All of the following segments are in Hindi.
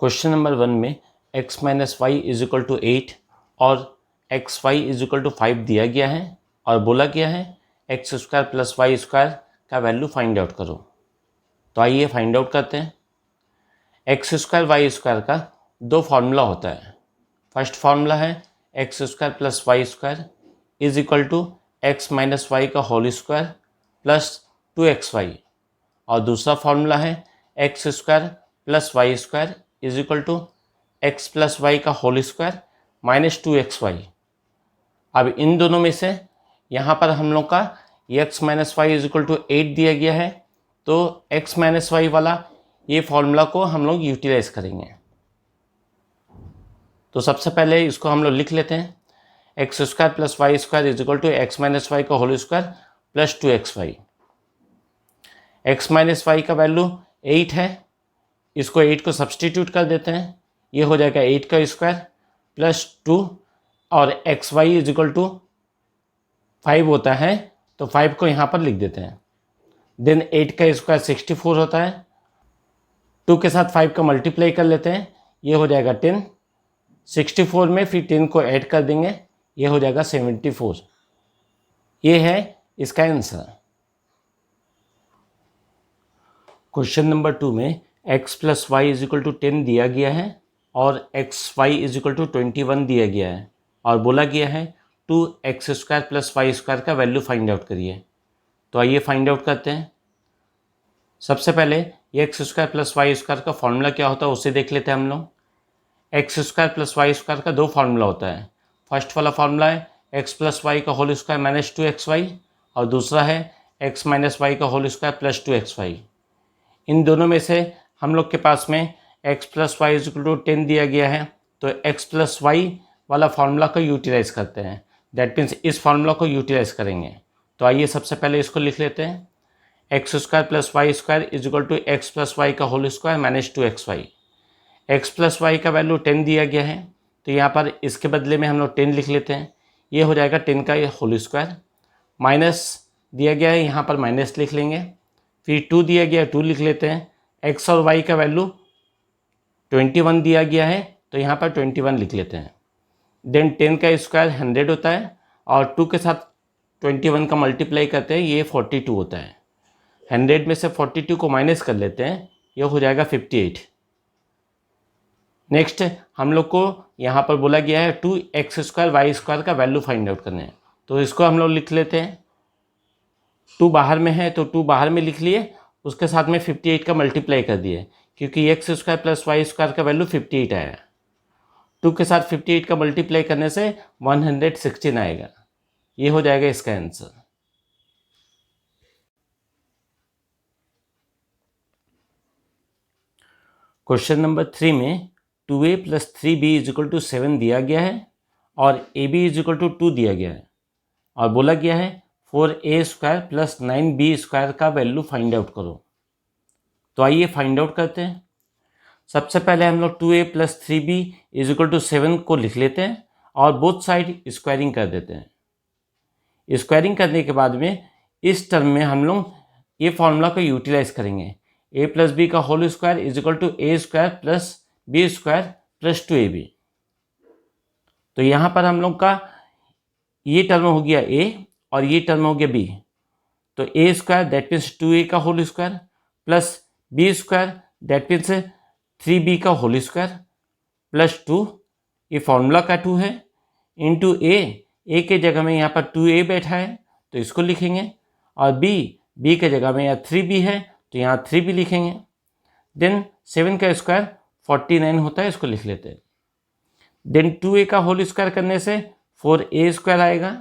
क्वेश्चन नंबर 1 में x minus y is equal to 8 और x y is equal to 5 दिया गया है और बोला गया है x square plus Y square का वैल्यू फाइंड आउट करो। तो आइए फाइंड आउट करते हैं। एक्स स्क्वायर वाई स्क्वायर का दो फार्मूला होता है। फर्स्ट फार्मूला है x square plus Y square is equal to x minus Y का होल स्क्वायर प्लस 2xy और दूसरा फार्मूला है x square plus Y square is equal to x plus Y का होल स्क्वायर माइनस 2xy। अब इन दोनों में से यहाँ पर हम लोग का x minus y is equal to 8 दिया गया है, तो एक्स माइनस वाई वाला ये फॉर्मूला को हम लोग यूटिलाइज करेंगे। तो सबसे पहले इसको हम लोग लिख लेते हैं, X square plus Y square is equal to x minus Y का whole square plus 2xy। X minus Y का वैल्यू 8 है, इसको 8 को सब्सटीट्यूट कर देते हैं, ये हो जाएगा 8 का स्क्वायर प्लस 2 और x y is equal to 5 होता है, तो 5 को यहाँ पर लिख देते हैं। देन 8 का स्क्वायर 64 होता है, 2 के साथ 5 का मल्टीप्लाई कर लेते हैं, ये हो जाएगा 10। 64 में फिर 10 को ऐड कर देंगे, ये हो जाएगा 74। ये है इसका आंसर। क्वेश्चन नंबर 2 में x plus y is equal to 10 दिया गया है और x y is equal to 21 दिया गया है और बोला गया है 2x square plus Y square का वैल्यू फाइंड आउट करिए। तो आइए फाइंड आउट करते हैं। सबसे पहले ये x square plus Y square का फॉर्मूला क्या होता है उसे देख लेते हैं हम लोग। X square plus Y square का दो फार्मूला होता है। फर्स्ट वाला फार्मूला है एक्स प्लस वाई का होल स्क्वायर माइनस 2xy और दूसरा है एक्स माइनस वाई का होल स्क्वायर प्लस 2xy। इन दोनों में से हम लोग के पास में x plus y is equal to 10 दिया गया है, तो x प्लस वाई वाला फार्मूला को यूटिलाइज करते हैं। दैट मीन्स इस फार्मूला को यूटिलाइज करेंगे। तो आइए सबसे पहले इसको लिख लेते हैं, X square plus Y square is equal to x plus Y का whole square minus 2xy। X plus Y का वैल्यू 10 दिया गया है, तो यहाँ पर इसके बदले में हम लोग 10 लिख लेते हैं, ये हो जाएगा 10 का होल स्क्वायर। माइनस दिया गया है, यहाँ पर माइनस लिख लेंगे, फिर 2 दिया गया 2 लिख लेते हैं। x और y का वैल्यू 21 दिया गया है, तो यहाँ पर 21 लिख लेते हैं। देन 10 का स्क्वायर 100 होता है और 2 के साथ 21 का मल्टीप्लाई करते हैं, ये 42 होता है। 100 में से 42 को माइनस कर लेते हैं, ये हो जाएगा 58। नेक्स्ट हम लोग को यहाँ पर बोला गया है 2x स्क्वायर वाई स्क्वायर का वैल्यू फाइंड आउट करना है, तो इसको हम लोग लिख लेते हैं। 2 बाहर में है तो 2 बाहर में लिख लिए, उसके साथ में 58 का मल्टीप्लाई कर दिए, क्योंकि x square plus Y square का वैल्यू 58 आया। 2 के साथ 58 का मल्टीप्लाई करने से 116 आएगा, ये हो जाएगा इसका आंसर। क्वेश्चन नंबर 3 में 2a plus 3b is equal to 7 दिया गया है और ab इज इक्वल टू 2 दिया गया है और बोला गया है 4a square plus 9b square का वैल्यू फाइंड आउट करो। तो आइए फाइंड आउट करते हैं। सबसे पहले हम लोग 2a plus 3b is equal to 7 को लिख लेते हैं और बोथ साइड स्क्वायरिंग कर देते हैं। स्क्वायरिंग करने के बाद में इस टर्म में हम लोग ये फॉर्मूला को यूटिलाइज करेंगे, a प्लस बी का whole square is equal to a square plus b square plus 2ab। तो यहाँ पर हम लोग का ये टर्म हो गया a और ये टर्म हो गया b, तो a square that means 2a का whole square plus b square that means 3b का होल स्क्वायर प्लस 2, ये फॉर्मूला का 2 है, इंटू a के जगह में यहाँ पर 2a बैठा है तो इसको लिखेंगे, और b के जगह में यहाँ 3b है तो यहाँ 3b लिखेंगे। देन 7 का स्क्वायर 49 होता है, इसको लिख लेते हैं। देन 2a का होल स्क्वायर करने से 4a स्क्वायर आएगा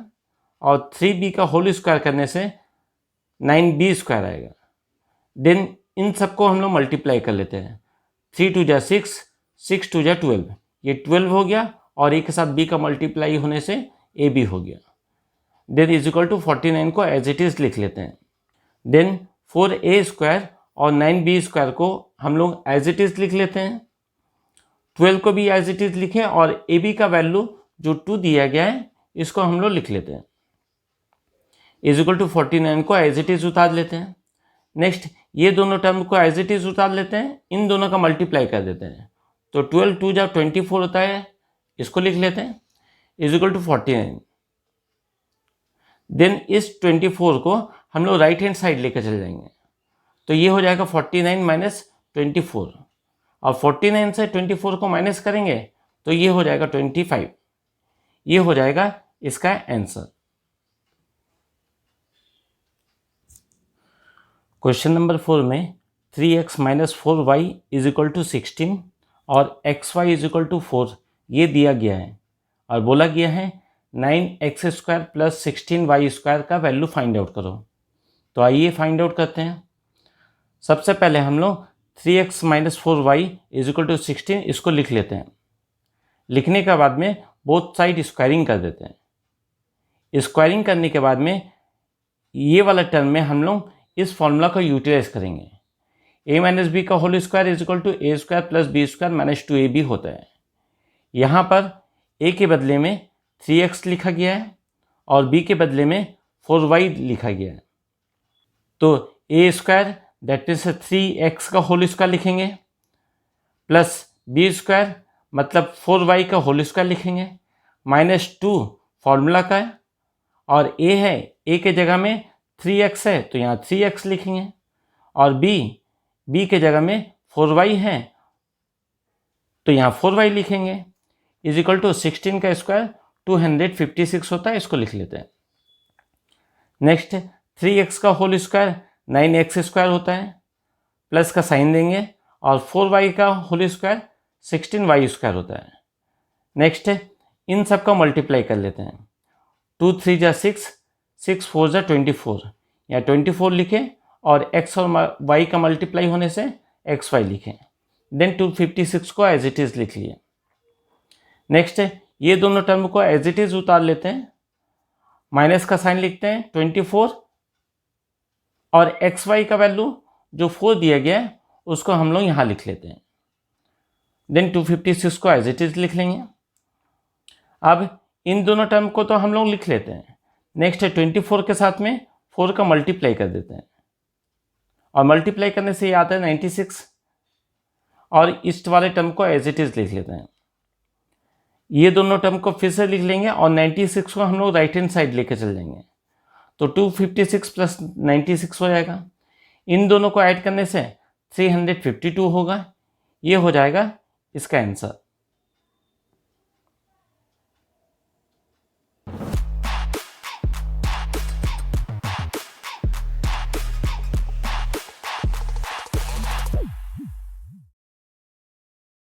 और 3b का होल स्क्वायर करने से 9b स्क्वायर आएगा। देन इन सबको हम लोग मल्टीप्लाई कर लेते हैं, 3 2 जा 6, 6 2 जा 12, ये 12 हो गया और ए के साथ b का मल्टीप्लाई होने से ab हो गया। देन इज इक्वल टू 49 को एज इट इज़ लिख लेते हैं। देन 4a स्क्वायर और 9b स्क्वायर को हम लोग एज इट इज़ लिख लेते हैं। 12 को भी एज इट इज़ लिखें और ab का वैल्यू जो 2 दिया गया है इसको हम लोग लिख लेते हैं। इज इक्वल टू 49 को एज इट इज़ उतार लेते हैं। नेक्स्ट ये दोनों टर्म को एज इट इज़ उतार लेते हैं, इन दोनों का मल्टीप्लाई कर देते हैं। तो 12 2 जब 24 होता है, इसको लिख लेते हैं, इज इक्वल टू 49। देन इस 24 को हम लोग राइट हैंड साइड लेकर चले जाएंगे, तो ये हो जाएगा 49 माइनस 24, और 49 से 24 को माइनस करेंगे तो ये हो जाएगा 25। ये हो जाएगा इसका आंसर। क्वेश्चन नंबर 4 में 3x minus 4y is equal to 16 और xy इज इक्वल टू 4 ये दिया गया है, और बोला गया है 9x square plus 16y square का वैल्यू फाइंड आउट करो। तो आइए फाइंड आउट करते हैं। सबसे पहले हम लोग 3x minus 4y is equal to 16 इसको लिख लेते हैं। लिखने के बाद में बोथ साइड स्क्वायरिंग कर देते हैं। स्क्वायरिंग करने के बाद में ये वाला टर्म में हम लोग इस फॉर्मूला को यूटिलाइज करेंगे। a माइनस बी का whole square is equal to a square plus b square minus 2ab होता है। यहाँ पर a के बदले में 3x लिखा गया है और b के बदले में 4y लिखा गया है। तो a square that is 3x का होल स्क्वायर लिखेंगे, प्लस बी स्क्वायर मतलब 4y का होल स्क्वायर लिखेंगे, माइनस 2 फॉर्मूला का है, और a है, a के जगह में 3x है तो यहाँ 3x लिखेंगे, और b के जगह में 4y है तो यहाँ 4y लिखेंगे, इज इक्वल टू 16 का स्क्वायर 256 होता है, इसको लिख लेते हैं। नेक्स्ट 3x का होल स्क्वायर 9x स्क्वायर होता है, प्लस का साइन देंगे, और 4y का होल स्क्वायर 16y स्क्वायर होता है। नेक्स्ट इन सब का मल्टीप्लाई कर लेते हैं। 2 3 जा 6, 6 4 जा 24, या 24 लिखें और x और y का मल्टीप्लाई होने से xy लिखें। देन 256 को एज इट इज़ लिख लिए। नेक्स्ट ये दोनों टर्म को एज इट इज़ उतार लेते हैं, माइनस का साइन लिखते हैं 24, और xy का वैल्यू जो 4 दिया गया है उसको हम लोग यहाँ लिख लेते हैं। देन 256 को एज इट इज़ लिख लेंगे। अब इन दोनों टर्म को तो हम लोग लिख लेते हैं। नेक्स्ट 24 के साथ में 4 का मल्टीप्लाई कर देते हैं, और मल्टीप्लाई करने से ये आता है 96, और इस वाले टर्म को एज इट इज़ लिख लेते हैं। ये दोनों टर्म को फिर से लिख लेंगे, और 96 को हम लोग राइट हैंड साइड लेके चल जाएंगे, तो 256 प्लस 96 हो जाएगा। इन दोनों को ऐड करने से 352 होगा। ये हो जाएगा इसका आंसर।